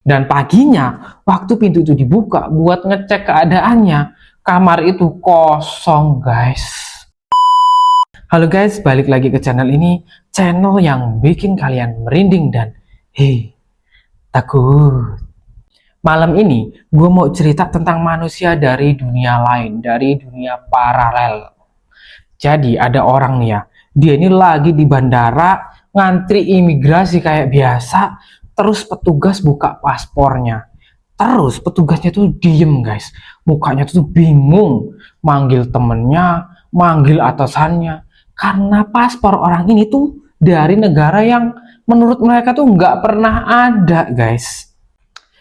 Dan paginya, waktu pintu itu dibuka buat ngecek keadaannya, kamar itu kosong, guys. Halo guys, balik lagi ke channel ini, channel yang bikin kalian merinding dan takut. Malam ini, gue mau cerita tentang manusia dari dunia lain, dari dunia paralel. Jadi ada orang nih ya, dia ini lagi di bandara, ngantri imigrasi kayak biasa, terus petugas buka paspornya. Terus petugasnya tuh diem guys, mukanya tuh bingung, manggil temennya, manggil atasannya, karena paspor orang ini tuh dari negara yang menurut mereka tuh nggak pernah ada guys.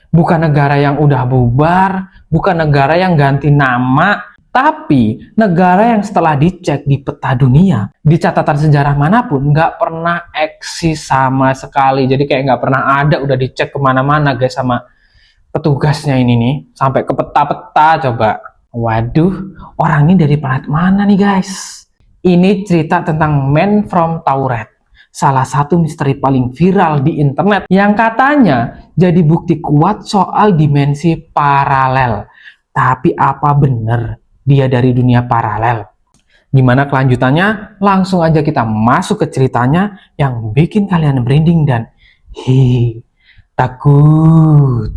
Bukan negara yang udah bubar, bukan negara yang ganti nama, tapi negara yang setelah dicek di peta dunia, di catatan sejarah manapun, nggak pernah eksis sama sekali. Jadi kayak nggak pernah ada, udah dicek kemana-mana guys sama petugasnya ini nih, sampai ke peta-peta coba. Waduh, orang ini dari planet mana nih guys? Ini cerita tentang Man from Tauret, salah satu misteri paling viral di internet yang katanya jadi bukti kuat soal dimensi paralel. Tapi apa bener dia dari dunia paralel? Gimana kelanjutannya? Langsung aja kita masuk ke ceritanya yang bikin kalian merinding dan takut.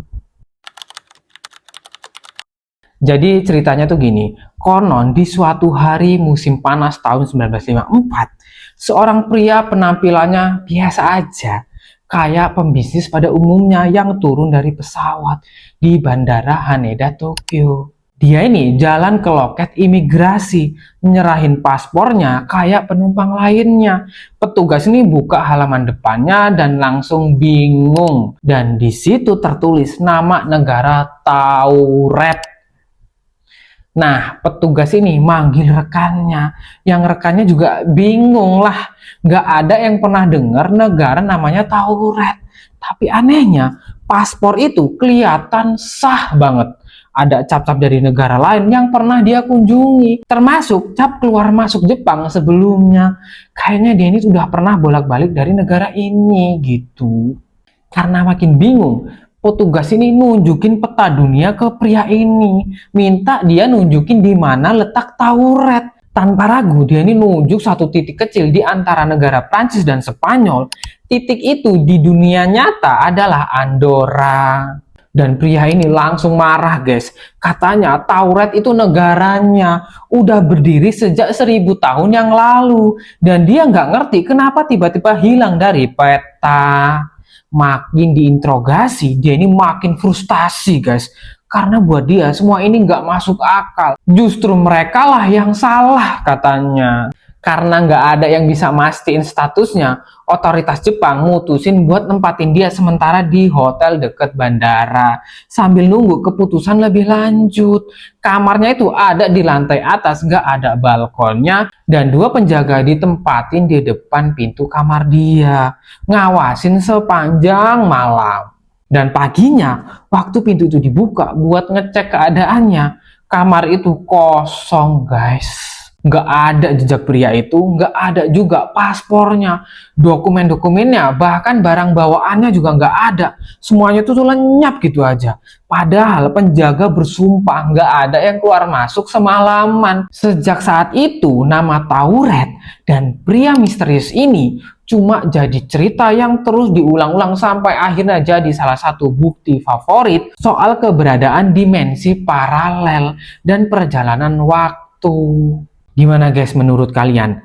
Jadi ceritanya tuh gini, konon di suatu hari musim panas tahun 1954, seorang pria penampilannya biasa aja, kayak pembisnis pada umumnya yang turun dari pesawat di Bandara Haneda, Tokyo. Dia ini jalan ke loket imigrasi, nyerahin paspornya kayak penumpang lainnya. Petugas ini buka halaman depannya dan langsung bingung. Dan di situ tertulis nama negara Tauret. Nah, petugas ini manggil rekannya, yang rekannya juga bingung lah, nggak ada yang pernah dengar negara namanya Tauret. Tapi anehnya, paspor itu kelihatan sah banget. Ada cap-cap dari negara lain yang pernah dia kunjungi, termasuk cap keluar masuk Jepang sebelumnya. Kayaknya dia ini sudah pernah bolak-balik dari negara ini gitu. Karena makin bingung, petugas ini nunjukin peta dunia ke pria ini, minta dia nunjukin di mana letak Tauret. Tanpa ragu, dia ini nunjuk satu titik kecil di antara negara Prancis dan Spanyol. Titik itu di dunia nyata adalah Andorra. Dan pria ini langsung marah guys. Katanya Tauret itu negaranya udah berdiri sejak 1000 tahun yang lalu. Dan dia nggak ngerti kenapa tiba-tiba hilang dari peta. Makin diinterogasi, dia ini makin frustasi guys. Karena buat dia semua ini nggak masuk akal. Justru mereka lah yang salah katanya. Karena nggak ada yang bisa mastiin statusnya, otoritas Jepang mutusin buat nempatin dia sementara di hotel deket bandara. Sambil nunggu keputusan lebih lanjut. Kamarnya itu ada di lantai atas, nggak ada balkonnya. Dan dua penjaga ditempatin di depan pintu kamar dia. Ngawasin sepanjang malam. Dan paginya, waktu pintu itu dibuka buat ngecek keadaannya, kamar itu kosong guys. Nggak ada jejak pria itu, nggak ada juga paspornya, dokumen-dokumennya, bahkan barang bawaannya juga nggak ada. Semuanya tuh lenyap gitu aja. Padahal penjaga bersumpah nggak ada yang keluar masuk semalaman. Sejak saat itu, nama Tauret dan pria misterius ini cuma jadi cerita yang terus diulang-ulang sampai akhirnya jadi salah satu bukti favorit soal keberadaan dimensi paralel dan perjalanan waktu. Gimana guys menurut kalian?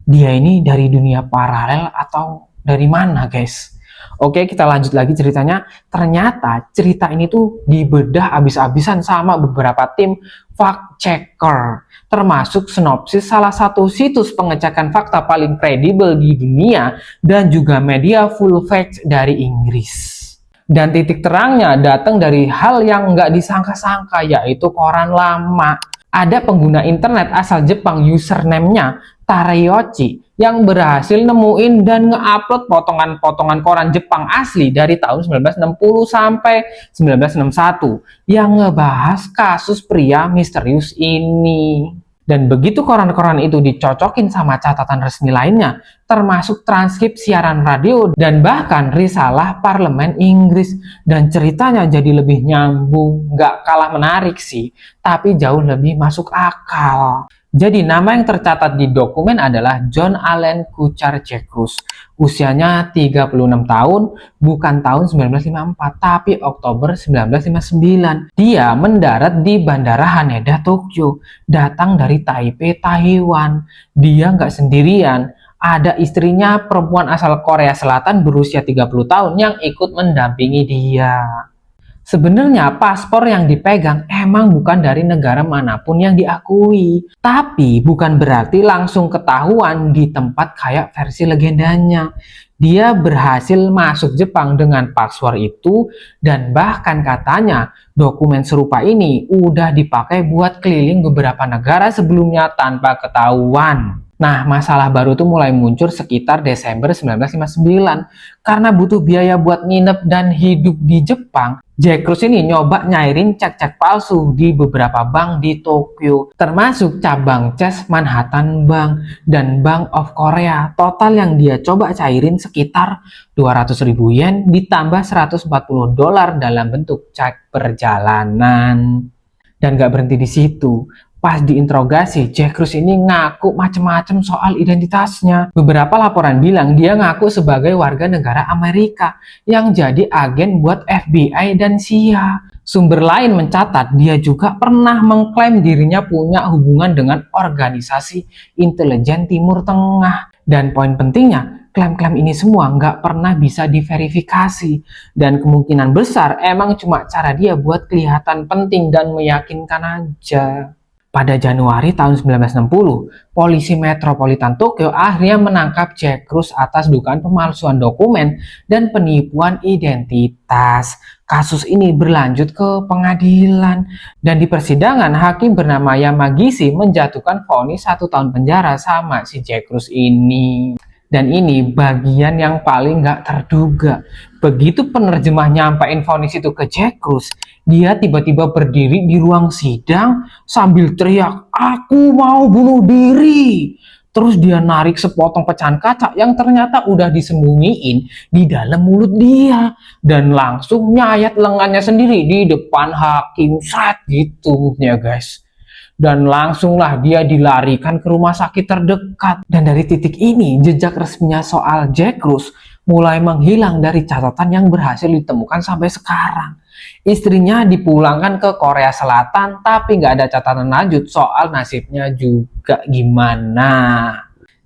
Dia ini dari dunia paralel atau dari mana guys? Oke, kita lanjut lagi ceritanya. Ternyata cerita ini tuh dibedah abis-abisan sama beberapa tim fact checker, termasuk Sinopsis, salah satu situs pengecekan fakta paling kredibel di dunia, dan juga media full fact dari Inggris. Dan titik terangnya datang dari hal yang nggak disangka-sangka, yaitu koran lama. Ada pengguna internet asal Jepang, username-nya Tareyoshi, yang berhasil nemuin dan nge-upload potongan-potongan koran Jepang asli dari tahun 1960 sampai 1961 yang ngebahas kasus pria misterius ini. Dan begitu koran-koran itu dicocokin sama catatan resmi lainnya, termasuk transkrip siaran radio dan bahkan risalah parlemen Inggris. Dan ceritanya jadi lebih nyambung, nggak kalah menarik sih, tapi jauh lebih masuk akal. Jadi nama yang tercatat di dokumen adalah John Allen Kuchar Zekrus. Usianya 36 tahun, bukan tahun 1954, tapi Oktober 1959. Dia mendarat di Bandara Haneda, Tokyo, datang dari Taipei, Taiwan. Dia nggak sendirian, ada istrinya perempuan asal Korea Selatan berusia 30 tahun yang ikut mendampingi dia. Sebenarnya paspor yang dipegang emang bukan dari negara manapun yang diakui. Tapi bukan berarti langsung ketahuan di tempat kayak versi legendanya. Dia berhasil masuk Jepang dengan paspor itu dan bahkan katanya dokumen serupa ini udah dipakai buat keliling beberapa negara sebelumnya tanpa ketahuan. Nah, masalah baru tuh mulai muncul sekitar Desember 1959. Karena butuh biaya buat nginep dan hidup di Jepang, Zekrus ini nyoba nyairin cek-cek palsu di beberapa bank di Tokyo, termasuk cabang Chase Manhattan Bank dan Bank of Korea. Total yang dia coba cairin sekitar 200.000 yen ditambah 140 dolar dalam bentuk cek perjalanan. Dan gak berhenti di situ. Pas diinterogasi, Zekrus ini ngaku macem-macem soal identitasnya. Beberapa laporan bilang dia ngaku sebagai warga negara Amerika yang jadi agen buat FBI dan CIA. Sumber lain mencatat dia juga pernah mengklaim dirinya punya hubungan dengan organisasi intelijen Timur Tengah. Dan poin pentingnya, klaim-klaim ini semua nggak pernah bisa diverifikasi. Dan kemungkinan besar emang cuma cara dia buat kelihatan penting dan meyakinkan aja. Pada Januari tahun 1960, polisi metropolitan Tokyo akhirnya menangkap Zekrus atas dugaan pemalsuan dokumen dan penipuan identitas. Kasus ini berlanjut ke pengadilan dan di persidangan hakim bernama Yamagishi menjatuhkan vonis 1 tahun penjara sama si Zekrus ini. Dan ini bagian yang paling gak terduga. Begitu penerjemah nyampein vonis itu ke Zekrus, dia tiba-tiba berdiri di ruang sidang sambil teriak, "Aku mau bunuh diri!" Terus dia narik sepotong pecahan kaca yang ternyata udah disembunyiin di dalam mulut dia. Dan langsung nyayat lengannya sendiri di depan hakim. Sat gitu ya guys. Dan langsunglah dia dilarikan ke rumah sakit terdekat. Dan dari titik ini, jejak resminya soal Zekrus mulai menghilang dari catatan yang berhasil ditemukan sampai sekarang. Istrinya dipulangkan ke Korea Selatan, tapi nggak ada catatan lanjut soal nasibnya juga gimana.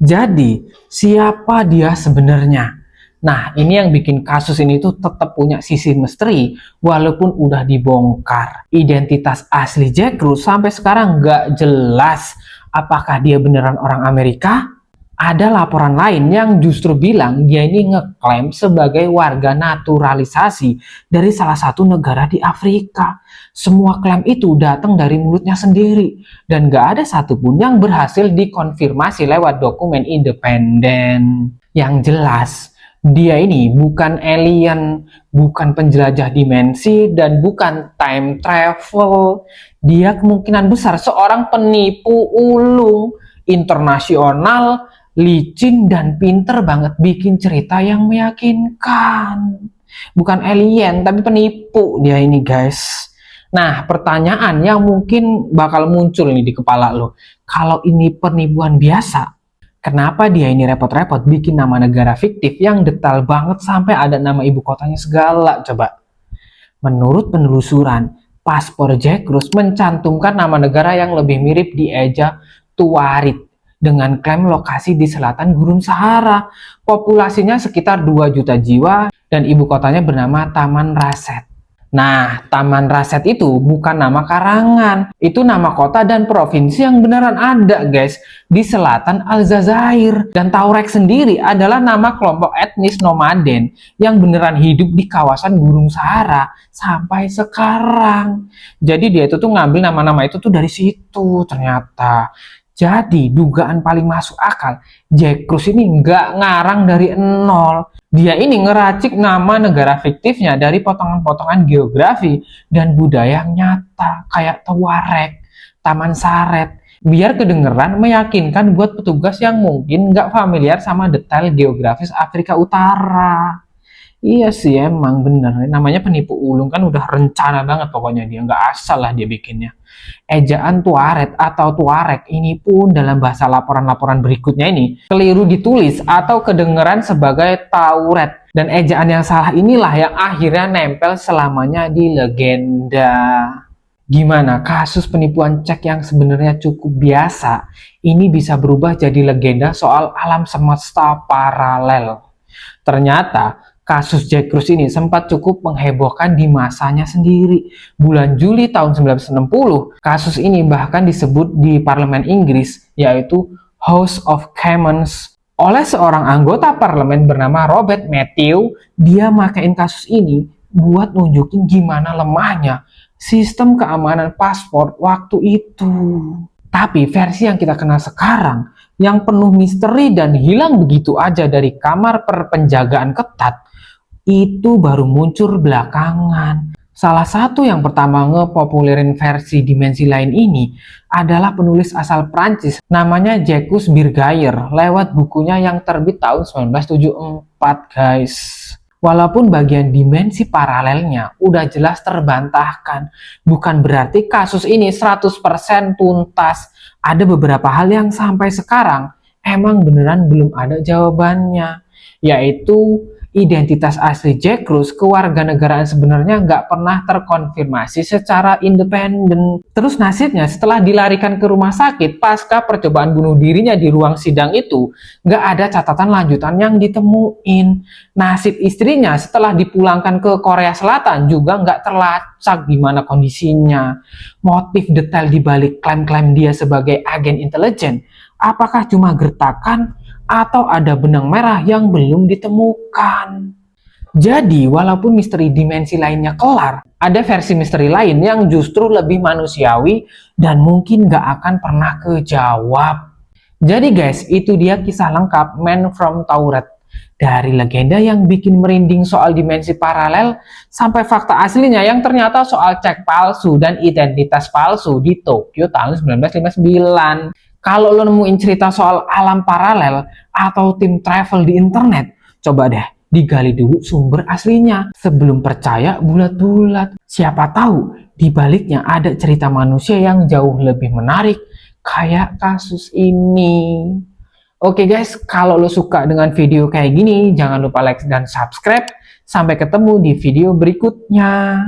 Jadi, siapa dia sebenarnya? Nah, ini yang bikin kasus ini tuh tetap punya sisi misteri walaupun udah dibongkar. Identitas asli Zekrus sampai sekarang nggak jelas. Apakah dia beneran orang Amerika? Ada laporan lain yang justru bilang dia ini ngeklaim sebagai warga naturalisasi dari salah satu negara di Afrika. Semua klaim itu datang dari mulutnya sendiri dan nggak ada satupun yang berhasil dikonfirmasi lewat dokumen independen. Yang jelas, dia ini bukan alien, bukan penjelajah dimensi, dan bukan time travel. Dia kemungkinan besar seorang penipu ulung internasional, licin, dan pinter banget bikin cerita yang meyakinkan. Bukan alien, tapi penipu dia ini guys. Nah, pertanyaan yang mungkin bakal muncul nih di kepala lo. Kalau ini penipuan biasa, kenapa dia ini repot-repot bikin nama negara fiktif yang detail banget sampai ada nama ibu kotanya segala coba? Menurut penelusuran, paspor Zekrus mencantumkan nama negara yang lebih mirip di eja Tuarit dengan klaim lokasi di selatan Gurun Sahara. Populasinya sekitar 2 juta jiwa dan ibu kotanya bernama Taman Raset. Nah, Taman Raset itu bukan nama karangan. Itu nama kota dan provinsi yang beneran ada, guys, di selatan Aljazair. Dan Tuareg sendiri adalah nama kelompok etnis nomaden yang beneran hidup di kawasan Gurun Sahara sampai sekarang. Jadi dia itu tuh ngambil nama-nama itu tuh dari situ ternyata. Jadi dugaan paling masuk akal, Zekrus ini nggak ngarang dari nol. Dia ini ngeracik nama negara fiktifnya dari potongan-potongan geografi dan budaya yang nyata, kayak Tuareg, Taman Saret, biar kedengeran meyakinkan buat petugas yang mungkin nggak familiar sama detail geografis Afrika Utara. Iya sih emang bener, namanya penipu ulung kan udah rencana banget pokoknya dia, nggak asal lah dia bikinnya. Ejaan Tuareg atau Tuareg ini pun dalam bahasa laporan-laporan berikutnya ini keliru ditulis atau kedengeran sebagai Tauret. Dan ejaan yang salah inilah yang akhirnya nempel selamanya di legenda. Gimana kasus penipuan cek yang sebenarnya cukup biasa, ini bisa berubah jadi legenda soal alam semesta paralel. Ternyata kasus Jack Cruz ini sempat cukup menghebohkan di masanya sendiri. Bulan Juli tahun 1960, kasus ini bahkan disebut di parlemen Inggris, yaitu House of Commons, oleh seorang anggota parlemen bernama Robert Matthew. Dia makain kasus ini buat nunjukin gimana lemahnya sistem keamanan paspor waktu itu. Tapi versi yang kita kenal sekarang, yang penuh misteri dan hilang begitu aja dari kamar perpenjagaan ketat, itu baru muncul belakangan. Salah satu yang pertama ngepopulerin versi dimensi lain ini adalah penulis asal Prancis namanya Jacques Burgayer lewat bukunya yang terbit tahun 1974 guys. Walaupun bagian dimensi paralelnya udah jelas terbantahkan, bukan berarti kasus ini 100% tuntas. Ada beberapa hal yang sampai sekarang emang beneran belum ada jawabannya, yaitu identitas asli Jack Cruz kewarganegaraan sebenarnya nggak pernah terkonfirmasi secara independen. Terus nasibnya setelah dilarikan ke rumah sakit pasca percobaan bunuh dirinya di ruang sidang itu, nggak ada catatan lanjutan yang ditemuin. Nasib istrinya setelah dipulangkan ke Korea Selatan juga nggak terlacak gimana kondisinya. Motif detail dibalik klaim-klaim dia sebagai agen intelijen, apakah cuma gertakan atau ada benang merah yang belum ditemukan? Jadi, walaupun misteri dimensi lainnya kelar, ada versi misteri lain yang justru lebih manusiawi dan mungkin gak akan pernah kejawab. Jadi guys, itu dia kisah lengkap Man from Tauret. Dari legenda yang bikin merinding soal dimensi paralel, sampai fakta aslinya yang ternyata soal cek palsu dan identitas palsu di Tokyo tahun 1959. Kalau lo nemuin cerita soal alam paralel atau tim travel di internet, coba deh digali dulu sumber aslinya sebelum percaya bulat-bulat. Siapa tahu di baliknya ada cerita manusia yang jauh lebih menarik kayak kasus ini. Oke guys, kalau lo suka dengan video kayak gini, jangan lupa like dan subscribe. Sampai ketemu di video berikutnya.